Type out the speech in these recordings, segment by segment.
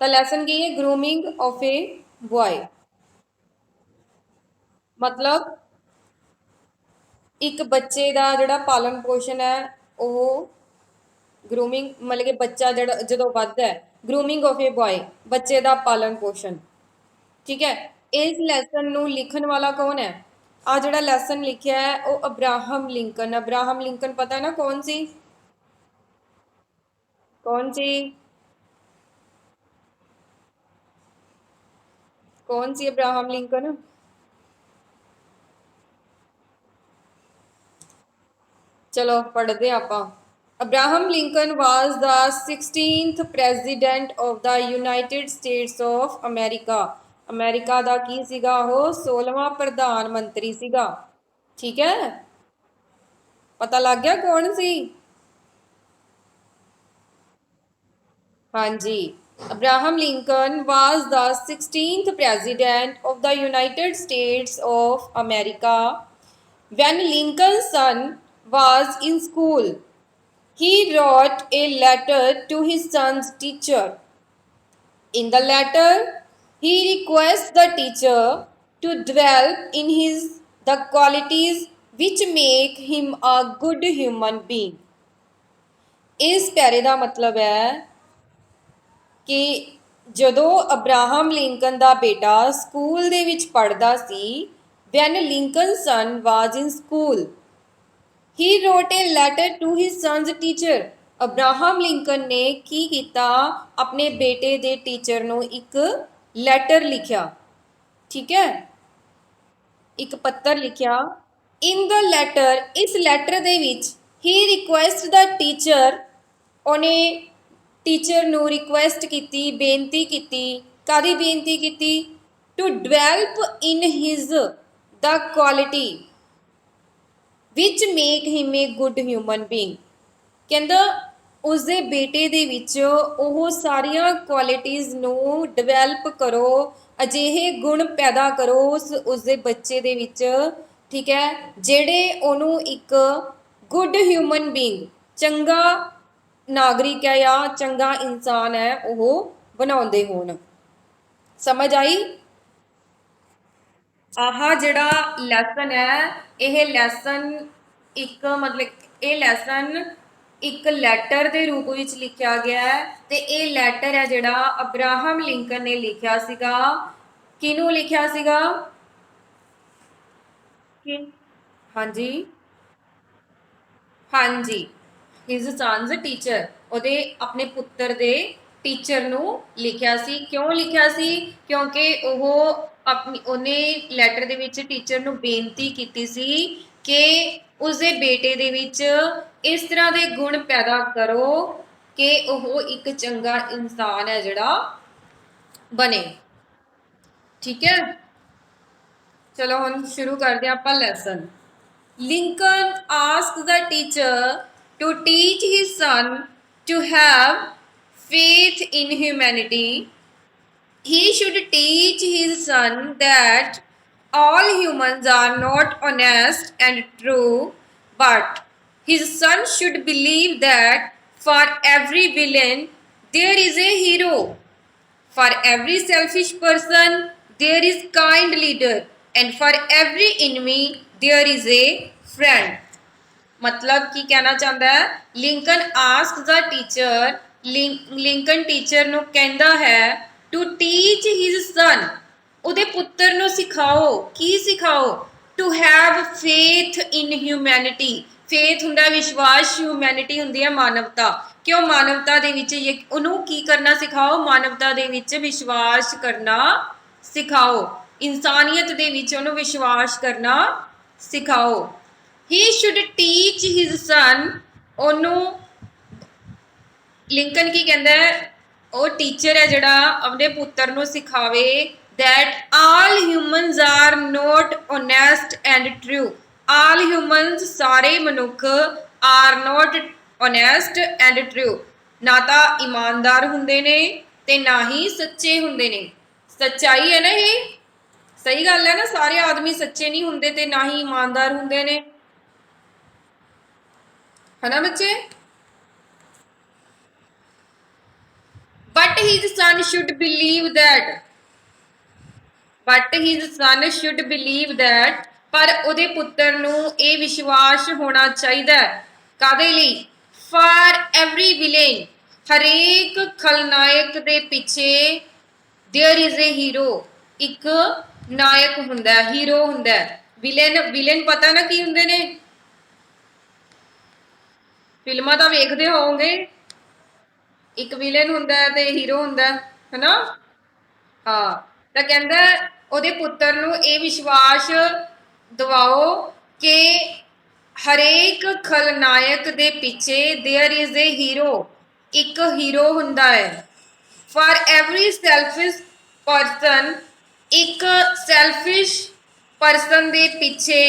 ਤਾਂ ਲੈਸਨ ਕੀ ਹੈ? Grooming of A boy. मतलब ਇੱਕ ਬੱਚੇ ਦਾ ਜਿਹੜਾ ਪਾਲਣ ਪੋਸ਼ਣ ਹੈ ਉਹ ਗਰੂਮਿੰਗ ਮਤਲਬ ਕਿ ਬੱਚਾ ਜਿਹੜਾ ਜਦੋਂ ਵੱਧਦਾ ਹੈ, ਗਰੂਮਿੰਗ ਆਫ ਏ ਬॉय, ਬੱਚੇ ਦਾ ਪਾਲਣ ਪੋਸ਼ਣ। ਠੀਕ ਹੈ। ਇਸ ਲੈਸਨ ਨੂੰ ਲਿਖਣ ਵਾਲਾ ਕੌਣ ਹੈ? ਆ ਜਿਹੜਾ ਲੈਸਨ ਲਿਖਿਆ ਹੈ ਉਹ ਅਬਰਾਹਮ ਲਿੰਕਨ। ਅਬਰਾਹਮ ਲਿੰਕਨ ਪਤਾ ਹੈ ਨਾ ਕੌਣ ਸੀ? कौन सी? कौन सी अब्राहम लिंकन? चलो पढ़ते आप। Abraham Lincoln was the 16th president of the United States of America. America का की सीगा वो 16वां प्रधान मंत्री सीगा। ठीक है, पता लग गया कौन सी? हाँ जी, Abraham Lincoln was the 16th president of the United States of America. When Lincoln's son was in school, he wrote a letter to his son's teacher. In the letter, he requests the teacher to dwell in his the qualities which make him a good human being. ਇਸ ਪੈਰੇ ਦਾ ਮਤਲਬ ਹੈ ਕਿ ਜਦੋਂ Abraham Lincoln ਦਾ ਬੇਟਾ school ਦੇ ਵਿੱਚ ਪੜ੍ਹਦਾ ਸੀ, when Lincoln's son was in school, he wrote a letter to his son's teacher. Abraham Lincoln ਨੇ ਕੀ ਕੀਤਾ? ਆਪਣੇ ਬੇਟੇ ਦੇ ਟੀਚਰ ਨੂੰ ਇੱਕ ਲੈਟਰ ਲਿਖਿਆ। ਠੀਕ ਹੈ, ਇੱਕ ਪੱਤਰ ਲਿਖਿਆ। ਇਨ ਦ ਲੈਟਰ, ਇਸ ਲੈਟਰ ਦੇ ਵਿੱਚ ਹੀ ਰਿਕੁਐਸਟ ਦਾ ਟੀਚਰ, ਉਹਨੇ ਟੀਚਰ ਨੂੰ ਰਿਕੁਐਸਟ ਕੀਤੀ, ਬੇਨਤੀ ਕੀਤੀ। ਕਾਹਦੀ ਬੇਨਤੀ ਕੀਤੀ? To develop in his the quality which make him a good human being. ਕਹਿੰਦਾ ਉਸਦੇ ਬੇਟੇ ਦੇ ਵਿੱਚ ਉਹ ਸਾਰੀਆਂ ਕੁਆਲਿਟੀਜ਼ ਨੂੰ ਡਿਵੈਲਪ ਕਰੋ, ਅਜਿਹੇ ਗੁਣ ਪੈਦਾ ਕਰੋ ਉਸਦੇ ਬੱਚੇ ਦੇ ਵਿੱਚ। ਠੀਕ ਹੈ, ਜਿਹੜੇ ਉਹਨੂੰ ਇੱਕ ਗੁੱਡ ਹਿਊਮਨ ਬੀਂਗ, ਚੰਗਾ ਨਾਗਰਿਕ ਹੈ ਜਾਂ ਚੰਗਾ ਇਨਸਾਨ ਹੈ, ਉਹ ਬਣਾਉਂਦੇ ਹੋਣ। ਸਮਝ ਆਈ? ਆਹ ਜਿਹੜਾ ਲੈਸਨ ਹੈ, ਇਹ ਲੈਸਨ ਇੱਕ ਮਤਲਬ ਇਹ ਲੈਸਨ ਇੱਕ ਲੈਟਰ ਦੇ ਰੂਪ ਵਿੱਚ ਲਿਖਿਆ ਗਿਆ ਹੈ। ਤੇ ਇਹ ਲੈਟਰ ਹੈ ਜਿਹੜਾ ਅਬਰਾਹਮ ਲਿੰਕਨ ਨੇ ਲਿਖਿਆ ਸੀਗਾ। ਕਿਹਨੂੰ ਲਿਖਿਆ ਸੀਗਾ? ਹਾਂਜੀ ਹਾਂਜੀ, ਹਿਜ਼ ਸਨਸ ਟੀਚਰ, ਉਹਦੇ ਆਪਣੇ ਪੁੱਤਰ ਦੇ ਟੀਚਰ ਨੂੰ ਲਿਖਿਆ ਸੀ। ਕਿਉਂ ਲਿਖਿਆ ਸੀ? ਕਿਉਂਕਿ ਉਹ ਆਪਣੀ ਉਹਨੇ ਲੈਟਰ ਦੇ ਵਿੱਚ ਟੀਚਰ ਨੂੰ ਬੇਨਤੀ ਕੀਤੀ ਸੀ ਕਿ ਉਸਦੇ ਬੇਟੇ ਦੇ ਵਿੱਚ ਇਸ ਤਰ੍ਹਾਂ ਦੇ ਗੁਣ ਪੈਦਾ ਕਰੋ ਕਿ ਉਹ ਇੱਕ ਚੰਗਾ ਇਨਸਾਨ ਹੈ ਜਿਹੜਾ ਬਣੇ। ਠੀਕ ਹੈ, ਚਲੋ ਹੁਣ ਸ਼ੁਰੂ ਕਰਦੇ ਆਪਾਂ lesson. Lincoln asked the teacher to teach his son to have faith in humanity. He should teach his son that all humans are not honest and true, but his son should believe that for every villain there is a hero. For every selfish person there is kind leader, and for every enemy there is a friend. मतलब ਕੀ ਕਹਿਣਾ ਚਾਹੁੰਦਾ ਹੈ? Lincoln ask ਦਾ teacher, Lincoln teacher ਨੂੰ ਕਹਿੰਦਾ ਹੈ to teach his ਸਨ, ਉਹਦੇ ਪੁੱਤਰ ਨੂੰ ਸਿਖਾਓ। ਕੀ ਸਿਖਾਓ? To have faith in humanity. Faith ਹੁੰਦਾ ਵਿਸ਼ਵਾਸ, ਹਿਊਮੈਨਿਟੀ ਹੁੰਦੀ ਹੈ ਮਾਨਵਤਾ। ਕਿਉਂ? ਮਾਨਵਤਾ ਦੇ ਵਿੱਚ ਉਹਨੂੰ ਕੀ ਕਰਨਾ ਸਿਖਾਓ? ਮਾਨਵਤਾ ਦੇ ਵਿੱਚ ਵਿਸ਼ਵਾਸ ਕਰਨਾ ਸਿਖਾਓ। ਇਨਸਾਨੀਅਤ ਦੇ ਵਿੱਚ ਉਹਨੂੰ ਵਿਸ਼ਵਾਸ ਕਰਨਾ ਸਿਖਾਓ। ਹੀ ਸ਼ੁੱਡ ਟੀਚ ਹਿਜ਼ ਸਨ, ਉਹਨੂੰ ਲਿੰਕਨ ਕੀ ਕਹਿੰਦਾ ਹੈ? ਉਹ ਟੀਚਰ ਹੈ ਜਿਹੜਾ ਆਪਣੇ ਪੁੱਤਰ ਨੂੰ ਸਿਖਾਵੇ that all humans are not honest and true. all humans, ਸਾਰੇ ਮਨੁੱਖ, are not honest and true, ਨਾ ਤਾਂ ਇਮਾਨਦਾਰ ਹੁੰਦੇ ਨੇ ਤੇ ਨਾ ਹੀ ਸੱਚੇ ਹੁੰਦੇ ਨੇ। ਸੱਚਾਈ ਹੈ ਨਾ, ਇਹ ਸਹੀ ਗੱਲ ਹੈ ਨਾ। ਸਾਰੇ ਆਦਮੀ ਸੱਚੇ ਨਹੀਂ ਹੁੰਦੇ ਤੇ ਨਾ ਹੀ ਇਮਾਨਦਾਰ ਹੁੰਦੇ ਨੇ, ਹੈ ਨਾ ਬੱਚੇ? But his son should believe that, but his son should believe that, पर ਉਹਦੇ ਪੁੱਤਰ ਨੂੰ ਇਹ ਵਿਸ਼ਵਾਸ ਹੋਣਾ ਚਾਹੀਦਾ ਕਾਦੇ ਲਈ, for every villain, ਹਰੇਕ ਖਲਨਾਇਕ ਦੇ ਪਿੱਛੇ there is a hero, ਇੱਕ ਨਾਇਕ ਹੁੰਦਾ, ਹੀਰੋ ਹੁੰਦਾ। ਵਿਲੇਨ, ਵਿਲੇਨ ਪਤਾ ਨਾ ਕੀ ਹੁੰਦੇ ਨੇ, ਫਿਲਮਾਂ ਤਾਂ ਵੇਖਦੇ ਹੋਵੋਗੇ, ਇੱਕ ਵਿਲੇਨ ਹੁੰਦਾ ਤੇ ਹੀਰੋ ਹੁੰਦਾ ਹੈ ਨਾ। ਹਾਂ, ਤਾਂ ਕਹਿੰਦਾ ਉਹਦੇ ਪੁੱਤਰ ਨੂੰ ਇਹ ਵਿਸ਼ਵਾਸ ਦਿਵਾਓ ਕਿ ਹਰੇਕ ਖਲਨਾਇਕ ਦੇ ਪਿੱਛੇ देयर इज ए ਹੀਰੋ, ਇੱਕ ਹੀਰੋ ਹੁੰਦਾ ਹੈ। ਫॉर एवरी ਸੈਲਫਿਸ਼ ਪਰਸਨ, ਇੱਕ ਸੈਲਫਿਸ਼ ਪਰਸਨ ਦੇ ਪਿੱਛੇ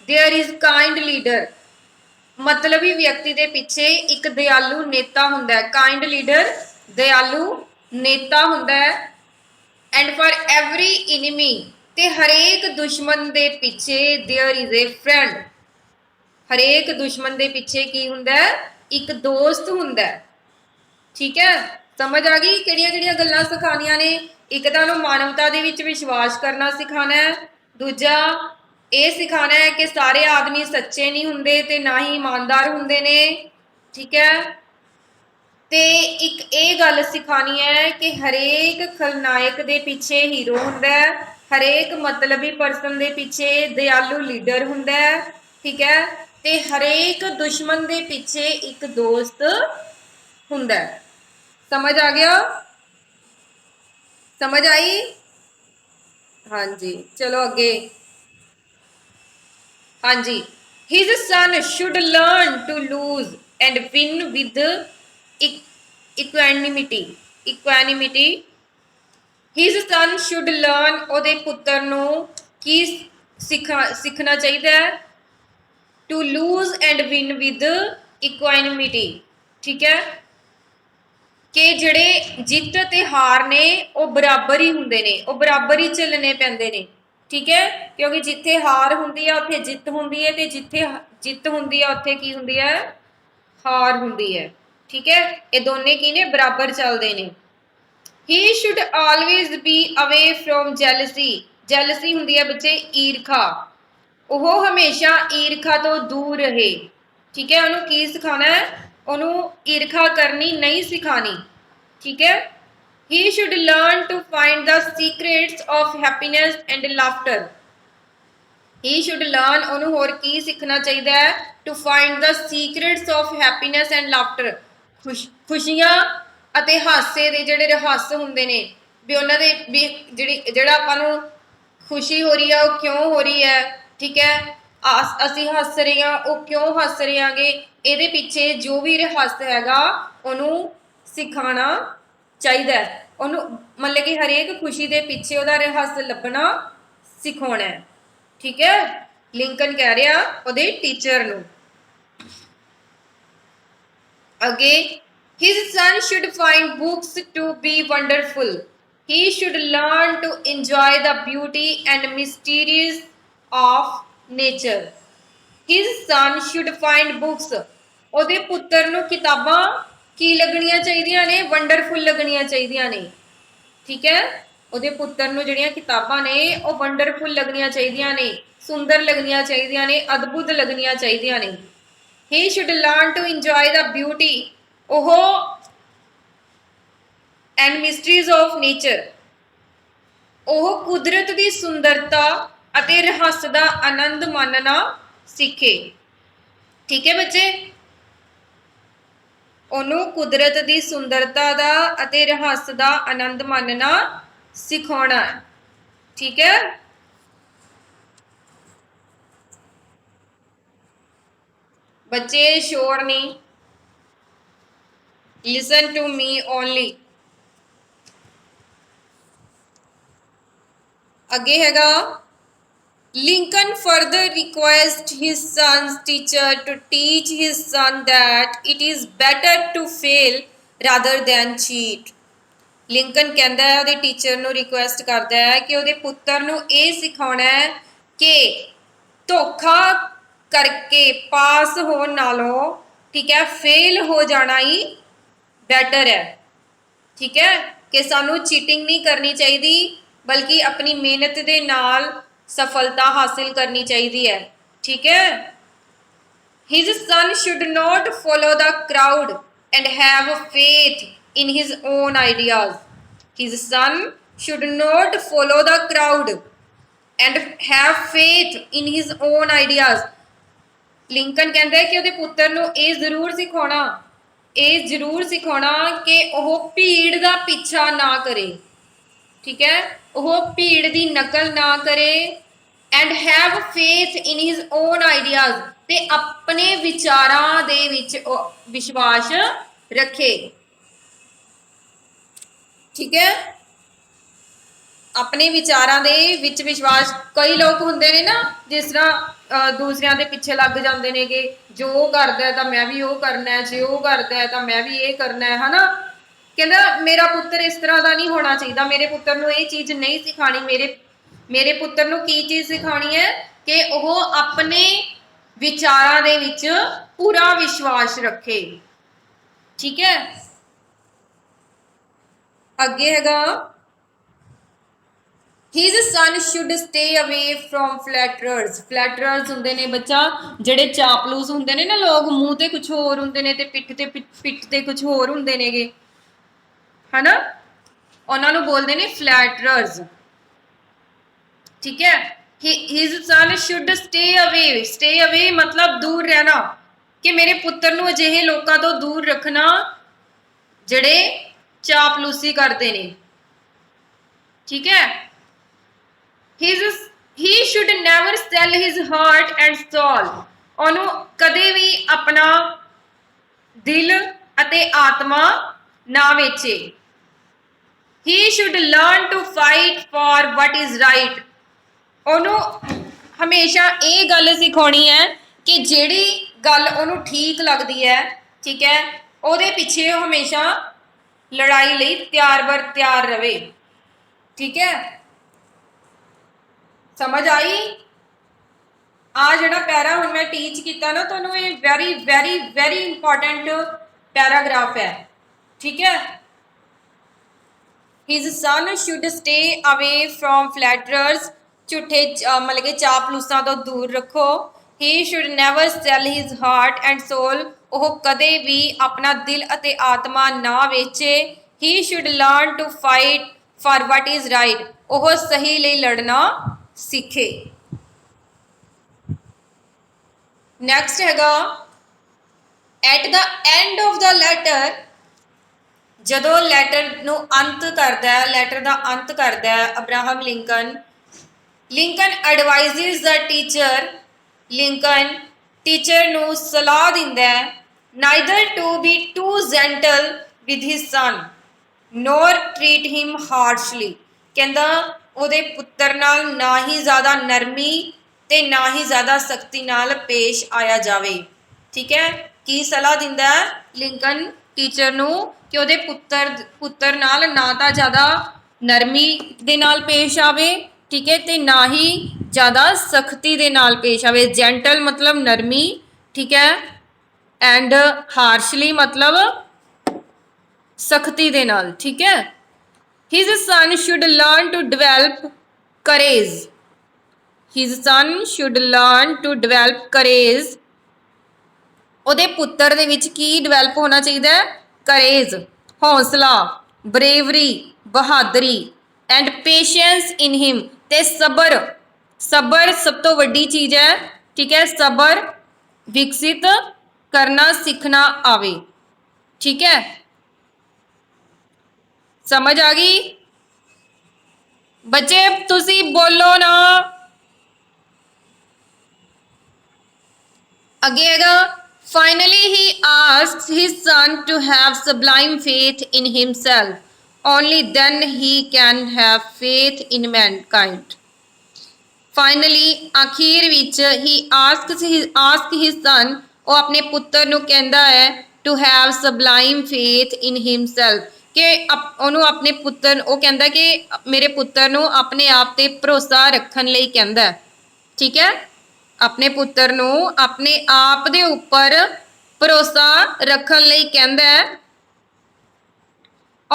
देयर इज ਕਾइंड ਲੀਡਰ, ਮਤਲਬੀ ਵਿਅਕਤੀ ਦੇ ਪਿੱਛੇ ਇੱਕ ਦਿਆਲੂ ਨੇਤਾ ਹੁੰਦਾ ਹੈ। ਕਾइंड ਲੀਡਰ ਦਿਆਲੂ ਨੇਤਾ ਹੁੰਦਾ ਹੈ। एंड फॉर एवरी इनिमी, ते हरेक दुश्मन दे पिछे देयर इज ए फ्रेंड, हरेक दुश्मन दे पिछे की हुंदा है, एक दोस्त हुंदा है। ठीक है, समझ आ गई किहड़ियां किहड़ियां गल्लां सिखाणियां ने। एक तां उहनूं मानवता दे विच विश्वास करना सिखाना है, दूजा ये सिखाना है कि सारे आदमी सच्चे नहीं हुंदे ते ना ही ईमानदार हुंदे ने। ठीक है, ਤੇ ਇੱਕ ਇਹ ਗੱਲ ਸਿਖਾਣੀ ਹੈ ਕਿ ਹਰੇਕ ਖਲਨਾਇਕ ਦੇ ਪਿੱਛੇ ਹੀਰੋ ਹੁੰਦਾ ਹੈ, ਹਰੇਕ ਮਤਲਬੀ ਪਰਸਨ ਦੇ ਪਿੱਛੇ ਦਿਆਲੂ ਲੀਡਰ ਹੁੰਦਾ ਹੈ। ਠੀਕ ਹੈ, ਤੇ ਹਰੇਕ ਦੁਸ਼ਮਣ ਦੇ ਪਿੱਛੇ ਇੱਕ ਦੋਸਤ ਹੁੰਦਾ ਹੈ। ਸਮਝ ਆ ਗਿਆ, ਸਮਝ ਆਈ? ਹਾਂਜੀ, ਚਲੋ ਅੱਗੇ। ਹਾਂਜੀ, his son should learn to lose and win with equanimity, equanimity। his son should learn, ਉਹਦੇ ਪੁੱਤਰ ਨੂੰ ਕੀ ਸਿੱਖਣਾ ਚਾਹੀਦਾ ਹੈ, to lose and win with equanimity। ਠੀਕ ਹੈ, ਕਿ ਜਿਹੜੇ ਜਿੱਤ ਤੇ ਹਾਰ ਨੇ ਉਹ ਬਰਾਬਰ ਹੀ ਹੁੰਦੇ ਨੇ, ਉਹ ਬਰਾਬਰ ਹੀ ਚੱਲਣੇ ਪੈਂਦੇ ਨੇ। ਠੀਕ ਹੈ, ਕਿਉਂਕਿ ਜਿੱਥੇ ਹਾਰ ਹੁੰਦੀ ਹੈ ਉੱਥੇ ਜਿੱਤ ਹੁੰਦੀ ਹੈ, ਤੇ ਜਿੱਥੇ ਜਿੱਤ ਹੁੰਦੀ ਹੈ ਉੱਥੇ ਕੀ ਹੁੰਦੀ ਹੈ, ਹਾਰ ਹੁੰਦੀ ਹੈ। ठीक है, ये दोने की ने बराबर चलते ने। He should always be away from jealousy, jealousy हुंदी है बच्चे ईर्खा, वो हमेशा ईर्खा तो दूर रहे। ठीक है, उन्होंने की सिखाना है, उन्होंने ईर्खा करनी नहीं सिखानी। ठीक है, he should learn to find the secrets of happiness and laughter। he should learn, उन्होंने होर की सीखना चाहिए है, to find the secrets of happiness and laughter, खुशियां ਅਤੇ ਹਾਸੇ ਦੇ ਜਿਹੜੇ ਰਹੱਸ ਹੁੰਦੇ ਨੇ ਵੀ ਉਹਨਾਂ ਦੇ ਵੀ ਜਿਹੜਾ ਆਪਾਂ ਨੂੰ ਖੁਸ਼ੀ ਹੋ ਰਹੀ ਹੈ ਉਹ ਕਿਉਂ ਹੋ ਰਹੀ ਹੈ। ਠੀਕ ਹੈ, ਅਸੀਂ ਹੱਸ ਰਹੇ ਹਾਂ ਉਹ ਕਿਉਂ ਹੱਸ ਰਹੇ ਆਂਗੇ, ਇਹਦੇ ਪਿੱਛੇ ਜੋ ਵੀ ਰਹੱਸ ਹੈਗਾ ਉਹਨੂੰ ਸਿਖਾਉਣਾ ਚਾਹੀਦਾ, ਉਹਨੂੰ ਮਤਲਬ ਕਿ ਹਰੇਕ ਖੁਸ਼ੀ ਦੇ ਪਿੱਛੇ ਉਹਦਾ ਰਹੱਸ ਲੱਭਣਾ ਸਿਖਾਉਣਾ ਹੈ। ਠੀਕ ਹੈ, ਲਿੰਕਨ ਕਹਿ ਰਿਹਾ ਉਹਦੇ ਟੀਚਰ ਨੂੰ। ਅੱਗੇ, his son should find books to be wonderful, he should learn to enjoy the beauty and mysteries of nature। his son should find books, ਉਹਦੇ ਪੁੱਤਰ ਨੂੰ ਕਿਤਾਬਾਂ ਕੀ ਲੱਗਣੀਆਂ ਚਾਹੀਦੀਆਂ ਨੇ, ਵੰਡਰਫੁਲ ਲੱਗਣੀਆਂ ਚਾਹੀਦੀਆਂ ਨੇ। ਠੀਕ ਹੈ, ਉਹਦੇ ਪੁੱਤਰ ਨੂੰ ਜਿਹੜੀਆਂ ਕਿਤਾਬਾਂ ਨੇ ਉਹ ਵੰਡਰਫੁਲ ਲੱਗਣੀਆਂ ਚਾਹੀਦੀਆਂ ਨੇ, ਸੁੰਦਰ ਲੱਗਣੀਆਂ ਚਾਹੀਦੀਆਂ ਨੇ, ਅਦਭੁਤ ਲੱਗਣੀਆਂ ਚਾਹੀਦੀਆਂ ਨੇ। he should learn to enjoy the beauty, ਉਹ and mysteries of nature, ਉਹ ਕੁਦਰਤ ਦੀ ਸੁੰਦਰਤਾ ਅਤੇ ਰਹੱਸ ਦਾ ਆਨੰਦ ਮਾਣਨਾ ਸਿੱਖੇ। ਠੀਕ ਹੈ ਬੱਚੇ, ਉਹਨੂੰ ਕੁਦਰਤ ਦੀ ਸੁੰਦਰਤਾ ਦਾ ਅਤੇ ਰਹੱਸ ਦਾ ਆਨੰਦ ਮਾਣਨਾ ਸਿਖਾਉਣਾ ਹੈ। ਠੀਕ ਹੈ, ਬੱਚੇ ਸ਼ੋਰ ਨਹੀਂ, listen to me only। ਅੱਗੇ ਹੈਗਾ, Lincoln further requested his son's teacher to teach his son that it is better to fail rather than cheat। Lincoln ਕਹਿੰਦਾ ਹੈ ਉਹਦੇ ਟੀਚਰ ਨੂੰ ਰਿਕੁਐਸਟ ਕਰਦਾ ਹੈ ਕਿ ਉਹਦੇ ਪੁੱਤਰ ਨੂੰ ਇਹ ਸਿਖਾਉਣਾ ਹੈ ਕਿ ਧੋਖਾ ਕਰਕੇ ਪਾਸ ਹੋਣ ਨਾਲੋਂ, ਠੀਕ ਹੈ, ਫੇਲ ਹੋ ਜਾਣਾ ਹੀ ਬੈਟਰ ਹੈ। ਠੀਕ ਹੈ, कि सानू चीटिंग नहीं करनी चाहिए बल्कि अपनी मेहनत के नाल सफलता हासिल करनी चाहिए है। ठीक है। His son should not follow the crowd and have faith in his own ideas. His son should not follow the crowd and have faith in his own ideas. Lincoln ਕਹਿੰਦਾ ਹੈ ਕਿ ਉਹਦੇ ਪੁੱਤਰ ਨੂੰ ਇਹ ਜ਼ਰੂਰ ਸਿਖਾਉਣਾ ਕਿ ਉਹ ਭੀੜ ਦਾ ਪਿੱਛਾ ਨਾ ਕਰੇ। ਠੀਕ ਹੈ। ਉਹ ਭੀੜ ਦੀ ਨਕਲ ਨਾ ਕਰੇ and have faith in his own ideas ਤੇ ਆਪਣੇ ਵਿਚਾਰਾਂ ਦੇ ਵਿੱਚ ਵਿਸ਼ਵਾਸ ਰੱਖੇ। ਠੀਕ ਹੈ। ਆਪਣੇ ਵਿਚਾਰਾਂ ਦੇ ਵਿੱਚ ਵਿਸ਼ਵਾਸ ਕਈ ਲੋਕ ਹੁੰਦੇ ਨੇ ਨਾ ਜਿਸ ਤਰ੍ਹਾਂ ਦੂਸਰਿਆਂ ਦੇ ਪਿੱਛੇ ਲੱਗ ਜਾਂਦੇ ਨੇ ਕਿ ਜੋ ਉਹ ਕਰਦਾ ਤਾਂ ਮੈਂ ਵੀ ਉਹ ਕਰਨਾ ਹੈ, ਜੇ ਉਹ ਕਰਦਾ ਤਾਂ ਮੈਂ ਵੀ ਇਹ ਕਰਨਾ ਹੈ ਹਨਾ। ਕਹਿੰਦਾ ਮੇਰਾ ਪੁੱਤਰ ਇਸ ਤਰ੍ਹਾਂ ਦਾ ਨਹੀਂ ਹੋਣਾ ਚਾਹੀਦਾ, ਮੇਰੇ ਪੁੱਤਰ ਨੂੰ ਇਹ ਚੀਜ਼ ਨਹੀਂ ਸਿਖਾਣੀ। ਮੇਰੇ ਪੁੱਤਰ ਨੂੰ ਕੀ ਚੀਜ਼ ਸਿਖਾਣੀ ਹੈ ਕਿ ਉਹ ਆਪਣੇ ਵਿਚਾਰਾਂ ਦੇ ਵਿੱਚ ਪੂਰਾ ਵਿਸ਼ਵਾਸ ਰੱਖੇ। ਠੀਕ ਹੈ। ਅੱਗੇ ਹੈਗਾ His son should stay away from flatterers. Flatterers ਹੁੰਦੇ ਨੇ ਬੱਚਾ ਜਿਹੜੇ ਚਾਪਲੂਸ ਹੁੰਦੇ ਨੇ ਨਾ ਲੋਕ, ਮੂੰਹ ਤੇ ਕੁਝ ਹੋਰ ਹੁੰਦੇ ਨੇ ਤੇ ਪਿੱਠ ਤੇ ਕੁਝ ਹੋਰ ਹੁੰਦੇ ਨੇਗੇ ਹਨਾ, ਉਹਨਾਂ ਨੂੰ ਬੋਲਦੇ ਨੇ flatterers। ठीक है। His son should stay away। Stay away मतलब दूर रहना, कि मेरे पुत्र ਨੂੰ ਅਜਿਹੇ ਲੋਕਾਂ ਤੋਂ ਦੂਰ ਰੱਖਣਾ ਜਿਹੜੇ ਚਾਪਲੂਸੀ ਕਰਦੇ ਨੇ। ठीक है। He should never sell his heart and soul। ਉਹਨੂੰ ਕਦੇ ਵੀ ਆਪਣਾ ਦਿਲ ਅਤੇ ਆਤਮਾ ਨਾ ਵੇਚੇ। He should learn to fight for what is right। ਉਹਨੂੰ ਹਮੇਸ਼ਾ ਇਹ ਗੱਲ ਸਿਖਾਉਣੀ ਹੈ ਕਿ ਜਿਹੜੀ ਗੱਲ ਉਹਨੂੰ ਠੀਕ ਲੱਗਦੀ ਹੈ, ਠੀਕ ਹੈ, ਉਹਦੇ ਪਿੱਛੇ ਉਹ ਹਮੇਸ਼ਾ ਲੜਾਈ ਲਈ ਤਿਆਰ ਰਵੇ। ਠੀਕ ਹੈ। ਸਮਝ ਆਈ? ਆ ਜਿਹੜਾ ਪੈਰਾ ਹੁਣ ਮੈਂ ਟੀਚ ਕੀਤਾ ਨਾ ਤੁਹਾਨੂੰ, ਇਹ very very very important paragraph ਹੈ। ਠੀਕ ਹੈ। His son should stay away from flatterers। ਝੂਠੇ ਮਤਲਬ ਕਿ ਚਾਪਲੂਸਾਂ ਤੋਂ ਦੂਰ ਰੱਖੋ। He should never sell his heart and soul। ਉਹ ਕਦੇ ਵੀ ਆਪਣਾ ਦਿਲ ਅਤੇ ਆਤਮਾ ਨਾ ਵੇਚੇ। He should learn to fight for what is right। ਉਹ ਸਹੀ ਲਈ ਲੜਨਾ ਸਿੱਖੇ। ਨੈਕਸਟ ਹੈਗਾ at the end of the letter। ਜਦੋਂ ਲੈਟਰ ਨੂੰ ਅੰਤ ਕਰਦਾ ਹੈ, ਲੈਟਰ ਦਾ ਅੰਤ ਕਰਦਾ ਹੈ ਅਬਰਾਹਮ ਲਿੰਕਨ ਐਡਵਾਈਜ਼ਸ ਦਾ ਟੀਚਰ। ਲਿੰਕਨ ਟੀਚਰ ਨੂੰ ਸਲਾਹ ਦਿੰਦਾ ਹੈ neither to be too gentle with his son nor treat him harshly। ਕਹਿੰਦਾ ਉਹਦੇ ਪੁੱਤਰ ਨਾਲ ਨਾ ਹੀ ਜ਼ਿਆਦਾ ਨਰਮੀ ਤੇ ਨਾ ਹੀ ਜ਼ਿਆਦਾ ਸਖਤੀ ਨਾਲ ਪੇਸ਼ ਆਇਆ ਜਾਵੇ। ਠੀਕ ਹੈ। ਕੀ ਸਲਾਹ ਦਿੰਦਾ ਹੈ ਲਿੰਕਨ ਟੀਚਰ ਨੂੰ ਕਿ ਉਹਦੇ ਪੁੱਤਰ ਨਾਲ ਨਾ ਤਾਂ ਜ਼ਿਆਦਾ ਨਰਮੀ ਦੇ ਨਾਲ ਪੇਸ਼ ਆਵੇ, ਠੀਕ ਹੈ, ਤੇ ਨਾ ਹੀ ਜ਼ਿਆਦਾ ਸਖਤੀ ਦੇ ਨਾਲ ਪੇਸ਼ ਆਵੇ। ਜੈਂਟਲ ਮਤਲਬ ਨਰਮੀ, ਠੀਕ ਹੈ, ਐਂਡ ਹਾਰਸ਼ਲੀ ਮਤਲਬ ਸਖਤੀ ਦੇ ਨਾਲ। ਠੀਕ ਹੈ। His son should learn to develop courage। His son should learn to develop courage। ਉਹਦੇ ਪੁੱਤਰ ਦੇ ਵਿੱਚ ਕੀ ਡਿਵੈਲਪ ਹੋਣਾ ਚਾਹੀਦਾ ਹੈ? ਕਰੇਜ, ਹੌਸਲਾ, ਬਰੇਵਰੀ, ਬਹਾਦਰੀ ਐਂਡ ਪੇਸ਼ੈਂਸ ਇਨ ਹਿਮ ਤੇ ਸਬਰ ਸਭ ਤੋਂ ਵੱਡੀ ਚੀਜ਼ ਹੈ। ਠੀਕ ਹੈ। ਸਬਰ ਵਿਕਸਿਤ ਕਰਨਾ ਸਿੱਖਣਾ ਆਵੇ। ਠੀਕ ਹੈ। ਸਮਝ ਆ ਗਈ ਬੱਚੇ? ਤੁਸੀਂ ਬੋਲੋ ਨਾ। ਅੱਗੇ ਹੈਗਾ finally he asks his son to have sublime faith in himself। only then he can have faith in mankind। finally ਆਖੀਰ ਵਿੱਚ he asks his son ਉਹ ਆਪਣੇ ਪੁੱਤਰ ਨੂੰ ਕਹਿੰਦਾ ਹੈ to have sublime faith in himself ਕਿ ਉਹਨੂੰ ਆਪਣੇ ਪੁੱਤਰ, ਉਹ ਕਹਿੰਦਾ ਕਿ ਮੇਰੇ ਪੁੱਤਰ ਨੂੰ ਆਪਣੇ ਆਪ ਤੇ ਭਰੋਸਾ ਰੱਖਣ ਲਈ ਕਹਿੰਦਾ। ਠੀਕ ਹੈ। ਆਪਣੇ ਪੁੱਤਰ ਨੂੰ ਆਪਣੇ ਆਪ ਦੇ ਉੱਪਰ ਭਰੋਸਾ ਰੱਖਣ ਲਈ ਕਹਿੰਦਾ ਹੈ।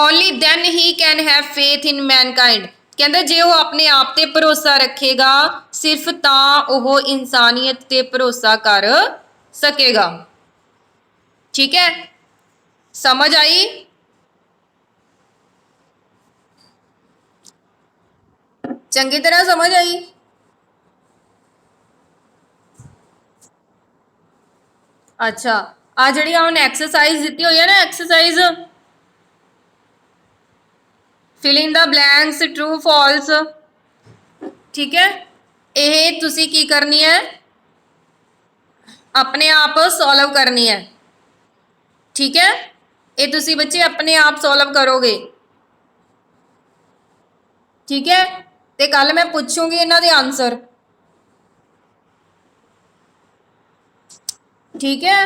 Only then he can have faith in mankind ਕਹਿੰਦਾ ਜੇ ਉਹ ਆਪਣੇ ਆਪ ਤੇ ਭਰੋਸਾ ਰੱਖੇਗਾ ਸਿਰਫ ਤਾਂ ਉਹ ਇਨਸਾਨੀਅਤ ਤੇ ਭਰੋਸਾ ਕਰ ਸਕੇਗਾ। ठीक है, समझ आई? चंगी तरह समझ आई? अच्छा, आ जिहड़ी हुण एक्सरसाइज दित्ती हुई है ना, exercise fill in the blanks true false, ठीक है, ये तुसी की करनी है अपने आप सॉल्व करनी है। ठीक है, ये तुसी बच्चे अपने आप सॉल्व करोगे। ठीक है, तो कल मैं पूछूंगी इन्हां दे आंसर। ठीक है।